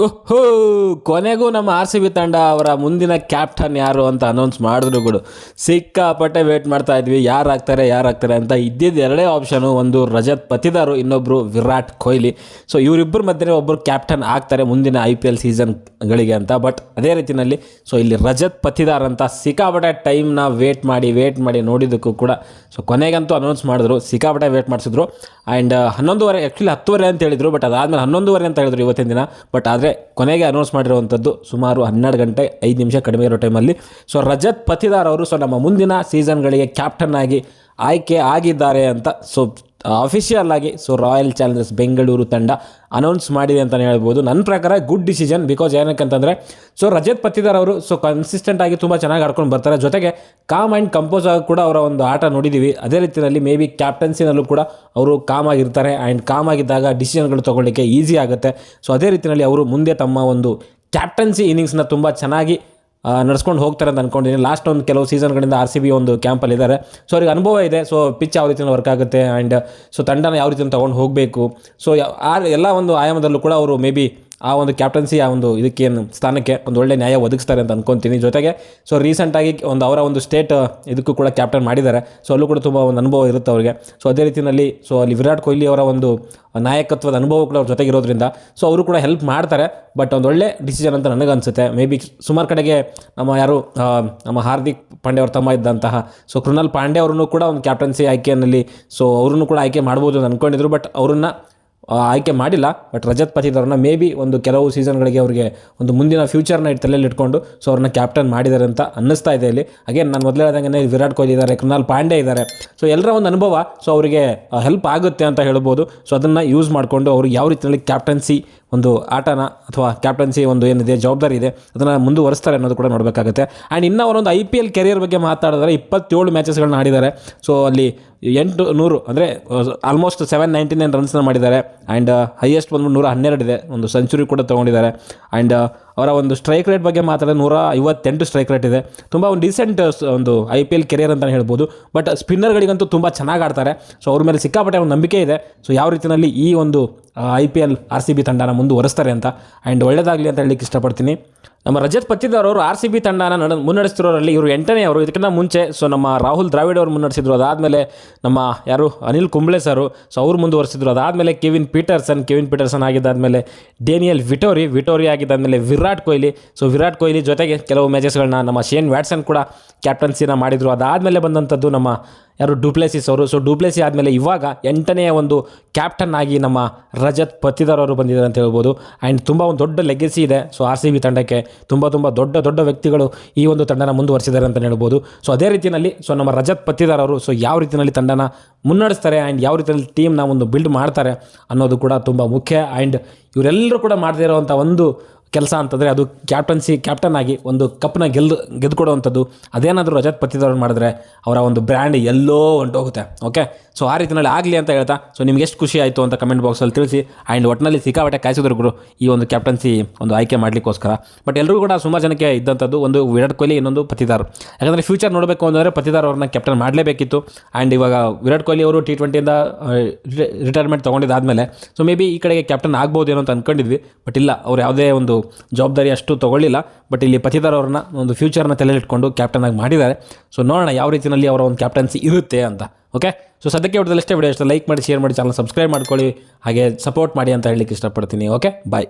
ಓಹೋ, ಕೊನೆಗೂ ನಮ್ಮ ಆರ್ ಸಿ ಬಿ ತಂಡ ಅವರ ಮುಂದಿನ ಕ್ಯಾಪ್ಟನ್ ಯಾರು ಅಂತ ಅನೌನ್ಸ್ ಮಾಡಿದ್ರು ಕೂಡ ಸಿಕ್ಕಾಪಟ್ಟೆ ವೇಟ್ ಮಾಡ್ತಾ ಇದ್ವಿ. ಯಾರಾಗ್ತಾರೆ ಅಂತ. ಇದ್ದಿದ್ದು ಎರಡೇ ಆಪ್ಷನು, ಒಂದು ರಜತ್ ಪತಿದಾರು, ಇನ್ನೊಬ್ಬರು ವಿರಾಟ್ ಕೊಹ್ಲಿ. ಸೊ ಇವರಿಬ್ಬರ ಮಧ್ಯೆ ಒಬ್ಬರು ಕ್ಯಾಪ್ಟನ್ ಆಗ್ತಾರೆ ಮುಂದಿನ IPL ಸೀಸನ್ಗಳಿಗೆ ಅಂತ. ಬಟ್ ಅದೇ ರೀತಿಯಲ್ಲಿ ಸೊ ಇಲ್ಲಿ ರಜತ್ ಪತಿದಾರ್ ಅಂತ ಸಿಕ್ಕಾಪಟ್ಟೆ ಟೈಮ್ನ ವೇಟ್ ಮಾಡಿ ನೋಡಿದ್ದಕ್ಕೂ ಕೂಡ ಸೊ ಕೊನೆಗಂತೂ ಅನೌನ್ಸ್ ಮಾಡಿದ್ರು. ಸಿಕ್ಕಾಪಟ್ಟೆ ವೇಟ್ ಮಾಡಿಸಿದ್ರು. ಆ್ಯಂಡ್ 11:30 ಆ್ಯಕ್ಚುಲಿ 10:30 ಅಂತ ಹೇಳಿದರು, ಬಟ್ ಅದಾದಮೇಲೆ 11:30 ಅಂತ ಹೇಳಿದ್ರು ಇವತ್ತಿನ ದಿನ. ಬಟ್ ಆದರೆ ಕೊನೆಗೆ ಅನೌನ್ಸ್ ಮಾಡಿರುವಂಥದ್ದು ಸುಮಾರು 12 ಗಂಟೆ 5 ನಿಮಿಷ ಕಡಿಮೆ ಇರೋ ಟೈಮಲ್ಲಿ ಸೊ ರಜತ್ ಪತಿದಾರ್ ಅವರು ಸೊ ನಮ್ಮ ಮುಂದಿನ ಸೀಸನ್ಗಳಿಗೆ ಕ್ಯಾಪ್ಟನ್ ಆಗಿ ಆಯ್ಕೆ ಆಗಿದ್ದಾರೆ ಅಂತ ಸೊ ಅಫಿಷಿಯಲ್ ಆಗಿ ಸೊ ರಾಯಲ್ ಚಾಲೆಂಜರ್ಸ್ ಬೆಂಗಳೂರು ತಂಡ ಅನೌನ್ಸ್ ಮಾಡಿದೆ ಅಂತಲೇ ಹೇಳ್ಬೋದು. ನನ್ನ ಪ್ರಕಾರ ಗುಡ್ ಡಿಸಿಷನ್. ಬಿಕಾಸ್ ಏನಕ್ಕಂತಂದರೆ ಸೊ ರಜತ್ ಪತಿದಾರ್ ಅವರು ಸೊ ಕನ್ಸಿಸ್ಟೆಂಟ್ ಆಗಿ ತುಂಬ ಚೆನ್ನಾಗಿ ಆಡ್ಕೊಂಡು ಬರ್ತಾರೆ. ಜೊತೆಗೆ ಕಾಮ್ ಆ್ಯಂಡ್ ಕಂಪೋಸ್ ಆಗಿ ಕೂಡ ಅವರ ಒಂದು ಆಟ ನೋಡಿದ್ದೀವಿ. ಅದೇ ರೀತಿಯಲ್ಲಿ ಮೇ ಬಿ ಕ್ಯಾಪ್ಟನ್ಸಿನಲ್ಲೂ ಕೂಡ ಅವರು ಕಾಮ್ ಆಗಿರ್ತಾರೆ. ಆ್ಯಂಡ್ ಕಾಮ್ ಆಗಿದ್ದಾಗ ಡಿಸಿಷನ್ಗಳು ತೊಗೊಳ್ಳಿಕ್ಕೆ ಈಸಿ ಆಗುತ್ತೆ. ಸೊ ಅದೇ ರೀತಿಯಲ್ಲಿ ಅವರು ಮುಂದೆ ತಮ್ಮ ಒಂದು ಕ್ಯಾಪ್ಟನ್ಸಿ ಇನ್ನಿಂಗ್ಸ್ನ ತುಂಬ ಚೆನ್ನಾಗಿ ನಡೆಸ್ಕೊಂಡು ಹೋಗ್ತಾರೆ ಅಂತ ಅಂದ್ಕೊಂಡಿದ್ದೀನಿ. ಲಾಸ್ಟ್ ಒಂದು ಕೆಲವು ಸೀಸನ್ಗಳಿಂದ RCB ಒಂದು ಕ್ಯಾಂಪಲ್ಲಿದ್ದಾರೆ. ಸೊ ಅವ್ರಿಗೆ ಅನುಭವ ಇದೆ. ಸೊ ಪಿಚ್ ಯಾವ ರೀತಿಯಲ್ಲಿ ವರ್ಕ್ ಆಗುತ್ತೆ ಆ್ಯಂಡ್ ಸೊ ತಂಡನ ಯಾವ ರೀತಿಯಲ್ಲಿ ತೊಗೊಂಡು ಹೋಗಬೇಕು. ಸೊ ಎಲ್ಲ ಒಂದು ಆಯಾಮದಲ್ಲೂ ಕೂಡ ಅವರು ಮೇ ಬಿ ಆ ಒಂದು ಕ್ಯಾಪ್ಟನ್ಸಿ ಆ ಒಂದು ಇದಕ್ಕೇನು ಸ್ಥಾನಕ್ಕೆ ಒಂದು ಒಳ್ಳೆ ನ್ಯಾಯ ಒದಗಿಸ್ತಾರೆ ಅಂತ ಅಂದ್ಕೊತೀನಿ. ಜೊತೆಗೆ ಸೊ ರೀಸೆಂಟಾಗಿ ಅವರ ಒಂದು ಸ್ಟೇಟ್ ಇದಕ್ಕೂ ಕೂಡ ಕ್ಯಾಪ್ಟನ್ ಮಾಡಿದ್ದಾರೆ. ಸೊ ಅಲ್ಲೂ ಕೂಡ ತುಂಬ ಒಂದು ಅನುಭವ ಇರುತ್ತೆ ಅವರಿಗೆ. ಸೊ ಅದೇ ರೀತಿಯಲ್ಲಿ ಸೊ ಅಲ್ಲಿ ವಿರಾಟ್ ಕೊಹ್ಲಿ ಅವರ ಒಂದು ನಾಯಕತ್ವದ ಅನುಭವ ಕೂಡ ಅವ್ರ ಜೊತೆಗಿರೋದ್ರಿಂದ ಸೊ ಅವರು ಕೂಡ ಹೆಲ್ಪ್ ಮಾಡ್ತಾರೆ. ಬಟ್ ಒಂದು ಒಳ್ಳೆ ಡಿಸಿಷನ್ ಅಂತ ನನಗನ್ಸುತ್ತೆ. ಮೇ ಬಿ ಸುಮಾರು ಕಡೆಗೆ ನಮ್ಮ ಹಾರ್ದಿಕ್ ಪಾಂಡ್ಯ ಅವ್ರ ತಮ್ಮ ಇದ್ದಂತಹ ಸೊ ಕೃಣಾಲ್ ಪಾಂಡ್ಯ ಅವ್ರನ್ನೂ ಕೂಡ ಒಂದು ಕ್ಯಾಪ್ಟನ್ಸಿ ಆಯ್ಕೆಯಲ್ಲಿ ಸೊ ಅವ್ರನ್ನೂ ಕೂಡ ಆಯ್ಕೆ ಮಾಡ್ಬೋದು ಅಂತ ಅಂದ್ಕೊಂಡಿದ್ರು. ಬಟ್ ಅವ್ರನ್ನ ಆಯ್ಕೆ ಮಾಡಿಲ್ಲ. ಬಟ್ ರಜತ್ ಪತಿದಾರನ್ನ ಮೇ ಬಿ ಒಂದು ಕೆಲವು ಸೀಸನ್ಗಳಿಗೆ ಅವರಿಗೆ ಒಂದು ಮುಂದಿನ ಫ್ಯೂಚರ್ನ ತಲೆಯಲ್ಲಿ ಇಟ್ಕೊಂಡು ಸೊ ಅವ್ರನ್ನ ಕ್ಯಾಪ್ಟನ್ ಮಾಡಿದ್ದಾರೆ ಅಂತ ಅನ್ನಿಸ್ತಾ ಇದೆ. ಇಲ್ಲಿ ಅಗೇನ್ ನಾನು ಮೊದಲೇ ಹೇಳ್ದಂಗೆ ವಿರಾಟ್ ಕೊಹ್ಲಿ ಇದ್ದಾರೆ, ಕೃಣಾಲ್ ಪಾಂಡ್ಯ ಇದ್ದಾರೆ. ಸೊ ಎಲ್ಲರ ಒಂದು ಅನುಭವ ಸೊ ಅವರಿಗೆ ಹೆಲ್ಪ್ ಆಗುತ್ತೆ ಅಂತ ಹೇಳ್ಬೋದು. ಸೊ ಅದನ್ನು ಯೂಸ್ ಮಾಡಿಕೊಂಡು ಅವರು ಯಾವ ರೀತಿಯಲ್ಲಿ ಕ್ಯಾಪ್ಟನ್ಸಿ ಒಂದು ಆಟನ ಅಥವಾ ಕ್ಯಾಪ್ಟನ್ಸಿ ಒಂದು ಏನಿದೆ ಜವಾಬ್ದಾರಿ ಇದೆ ಅದನ್ನು ಮುಂದುವರಿಸ್ತಾರೆ ಅನ್ನೋದು ಕೂಡ ನೋಡಬೇಕಾಗುತ್ತೆ. ಆ್ಯಂಡ್ ಇನ್ನೂ ಅವರೊಂದು IPL ಕೆರಿಯರ್ ಬಗ್ಗೆ ಮಾತಾಡಿದರೆ 27 ಮ್ಯಾಚಸ್ಗಳನ್ನ ಆಡಿದ್ದಾರೆ. ಸೊ ಅಲ್ಲಿ 800 ಅಂದರೆ ಆಲ್ಮೋಸ್ಟ್ 799 ರನ್ಸ್ನ ಮಾಡಿದ್ದಾರೆ. ಆ್ಯಂಡ್ ಹೈಯೆಸ್ಟ್ ಒಂದು 112 ಇದೆ, ಒಂದು ಸೆಂಚುರಿ ಕೂಡ ತೊಗೊಂಡಿದ್ದಾರೆ. ಆ್ಯಂಡ್ ಅವರ ಒಂದು ಸ್ಟ್ರೈಕ್ ರೇಟ್ ಬಗ್ಗೆ ಮಾತಾಡಿದ್ರೆ 158 ಸ್ಟ್ರೈಕ್ ರೇಟ್ ಇದೆ. ತುಂಬ ಒಂದು ಡೀಸೆಂಟ್ ಒಂದು IPL ಕೆರಿಯರ್ ಅಂತಲೇ ಹೇಳ್ಬೋದು. ಬಟ್ ಸ್ಪಿನ್ನರ್ಗಳಿಗಂತೂ ತುಂಬ ಚೆನ್ನಾಗಿ ಆಡ್ತಾರೆ. ಸೊ ಅವ್ರ ಮೇಲೆ ಸಿಕ್ಕಾಪಟ್ಟೆ ಒಂದು ನಂಬಿಕೆ ಇದೆ. ಸೊ ಯಾವ ರೀತಿಯಲ್ಲಿ ಈ ಒಂದು IPL RCB ತಂಡನ ಮುಂದುವರಿಸ್ತಾರೆ ಅಂತ. ಆ್ಯಂಡ್ ಒಳ್ಳೆಯದಾಗಲಿ ಅಂತ ಹೇಳಲಿಕ್ಕೆ ಇಷ್ಟಪಡ್ತೀನಿ. ನಮ್ಮ ರಜತ್ ಪತಿದಾರ್ ಅವರು RCB ತಂಡನ ಮುನ್ನಡೆಸ್ತಿರೋರಲ್ಲಿ ಇವರು 8ನೇ ಅವರು. ಇದಕ್ಕಿಂತ ಮುಂಚೆ ಸೊ ನಮ್ಮ ರಾಹುಲ್ ದ್ರಾವಿಡ್ ಅವರು ಮುನ್ನಡೆಸಿದ್ರು. ಅದಾದಮೇಲೆ ನಮ್ಮ ಅನಿಲ್ ಕುಂಬ್ಳೆ ಸರು ಸೊ ಅವ್ರು ಮುಂದುವರಿಸಿದ್ರು. ಅದಾದಮೇಲೆ ಕೆವಿನ್ ಪೀಟರ್ಸನ್ ಆಗಿದ್ದಾದಮೇಲೆ ಡೇನಿಯಲ್ ವಿಟೋರಿ ಆಗಿದ್ದಾದಮೇಲೆ ವಿರಾಟ್ ಕೊಹ್ಲಿ. ಸೊ ವಿರಾಟ್ ಕೊಹ್ಲಿ ಜೊತೆಗೆ ಕೆಲವು ಮ್ಯಾಚಸ್ಗಳನ್ನ ನಮ್ಮ ಶೇನ್ ವ್ಯಾಟ್ಸನ್ ಕೂಡ ಕ್ಯಾಪ್ಟನ್ಸಿನ ಮಾಡಿದರು. ಅದಾದಮೇಲೆ ಬಂದಂಥದ್ದು ನಮ್ಮ ಡುಪ್ಲೆಸಿಸ್ ಅವರು. ಸೊ ಡುಪ್ಲೆಸಿ ಆದಮೇಲೆ ಇವಾಗ 8ನೇ ಒಂದು ಕ್ಯಾಪ್ಟನ್ ಆಗಿ ನಮ್ಮ ರಜತ್ ಪತಿದಾರ್ ಅವರು ಬಂದಿದ್ದಾರೆ ಅಂತ ಹೇಳ್ಬೋದು. ಆ್ಯಂಡ್ ತುಂಬ ಒಂದು ದೊಡ್ಡ ಲೆಗೆಸಿ ಇದೆ ಸೊ RCB ತಂಡಕ್ಕೆ. ತುಂಬ ದೊಡ್ಡ ವ್ಯಕ್ತಿಗಳು ಈ ಒಂದು ತಂಡನ ಮುಂದುವರಿಸಿದ್ದಾರೆ ಅಂತ ಹೇಳ್ಬೋದು. ಸೊ ಅದೇ ರೀತಿಯಲ್ಲಿ ಸೊ ನಮ್ಮ ರಜತ್ ಪತಿದಾರ್ ಅವರು ಸೊ ಯಾವ ರೀತಿಯಲ್ಲಿ ತಂಡನ ಮುನ್ನಡೆಸ್ತಾರೆ ಆ್ಯಂಡ್ ಯಾವ ರೀತಿಯಲ್ಲಿ ಟೀಮ್ನ ಒಂದು ಬಿಲ್ಡ್ ಮಾಡ್ತಾರೆ ಅನ್ನೋದು ಕೂಡ ತುಂಬ ಮುಖ್ಯ. ಆ್ಯಂಡ್ ಇವರೆಲ್ಲರೂ ಕೂಡ ಮಾಡದೇ ಇರೋವಂಥ ಒಂದು ಕೆಲಸ ಅಂತಂದರೆ ಅದು ಕ್ಯಾಪ್ಟನ್ ಆಗಿ ಒಂದು ಕಪ್ನ ಗೆದ್ದುಕೊಡುವಂಥದ್ದು. ಅದೇನಾದರೂ ರಜತ್ ಪತಿದಾರ್ ಮಾಡಿದ್ರೆ ಅವರ ಒಂದು ಬ್ರ್ಯಾಂಡ್ ಎಲ್ಲೋ ಹೊಂಟೋಗುತ್ತೆ. ಓಕೆ, ಸೊ ಆ ರೀತಿಯಲ್ಲಿ ಆಗಲಿ ಅಂತ ಹೇಳ್ತಾ ಸೊ ನಿಮ್ಗೆ ಎಷ್ಟು ಖುಷಿ ಆಯಿತು ಅಂತ ಕಮೆಂಟ್ ಬಾಕ್ಸಲ್ಲಿ ತಿಳಿಸಿ. ಆ್ಯಂಡ್ ಒಟ್ಟಿನಲ್ಲಿ ಸಿಕ್ಕಾಪಟ್ಟೆ ಕಾಯಿಸಿದ್ರು ಈ ಒಂದು ಕ್ಯಾಪ್ಟನ್ಸಿ ಒಂದು ಆಯ್ಕೆ ಮಾಡಲಿಕ್ಕೋಸ್ಕರ. ಬಟ್ ಎಲ್ಲರೂ ಕೂಡ ಸುಮಾರು ಜನಕ್ಕೆ ಇದ್ದಂಥದ್ದು ಒಂದು ವಿರಾಟ್ ಕೊಹ್ಲಿ, ಇನ್ನೊಂದು ಪತಿದಾರ್. ಯಾಕಂದರೆ ಫ್ಯೂಚರ್ ನೋಡಬೇಕು ಅಂದರೆ ಪತಿದಾರ್ ಅವ್ರನ್ನ ಕ್ಯಾಪ್ಟನ್ ಮಾಡಲೇಬೇಕಿತ್ತು. ಆ್ಯಂಡ್ ಇವಾಗ ವಿರಾಟ್ ಕೊಹ್ಲಿ ಅವರು T20ಯಿಂದ ರಿಟೈರ್ಮೆಂಟ್ ತೊಗೊಂಡಿದ್ದಾದಮೇಲೆ ಸೊ ಮೇ ಬಿ ಈ ಕಡೆಗೆ ಕ್ಯಾಪ್ಟನ್ ಆಗ್ಬೋದು ಅಂತ ಅಂದ್ಕೊಂಡಿದ್ವಿ. ಬಟ್ ಇಲ್ಲ, ಅವ್ರು ಯಾವುದೇ ಒಂದು ಜವಾಬ್ದಾರಿ ಅಷ್ಟು ತೊಗೊಳ್ಳಿಲ್ಲ. ಬಟ್ ಇಲ್ಲಿ ಪತಿದಾರ್ ಅವ್ರನ್ನ ಒಂದು ಫ್ಯೂಚರ್ನ ತಲೆಯಲ್ಲಿಟ್ಕೊಂಡು ಕ್ಯಾಪ್ಟನ್ ಆಗಿ ಮಾಡಿದ್ದಾರೆ. ಸೊ ನೋಡೋಣ ಯಾವ ರೀತಿಯಲ್ಲಿ ಅವರ ಒಂದು ಕ್ಯಾಪ್ಟನ್ಸಿ ಇರುತ್ತೆ ಅಂತ. ಓಕೆ, ಸೊ ಸದ್ಯಕ್ಕೆ ವಿಡಿಯೋದಲ್ಲಿ ಅಷ್ಟೇ. ವಿಡಿಯೋ ಲೈಕ್ ಮಾಡಿ, ಶೇರ್ ಮಾಡಿ, ಚಾನಲ್ ಸಬ್ಸ್ಕ್ರೈಬ್ ಮಾಡ್ಕೊಳ್ಳಿ, ಹಾಗೆ ಸಪೋರ್ಟ್ ಮಾಡಿ ಅಂತ ಹೇಳಲಿಕ್ಕೆ ಇಷ್ಟಪಡ್ತೀನಿ. ಓಕೆ, ಬಾಯ್.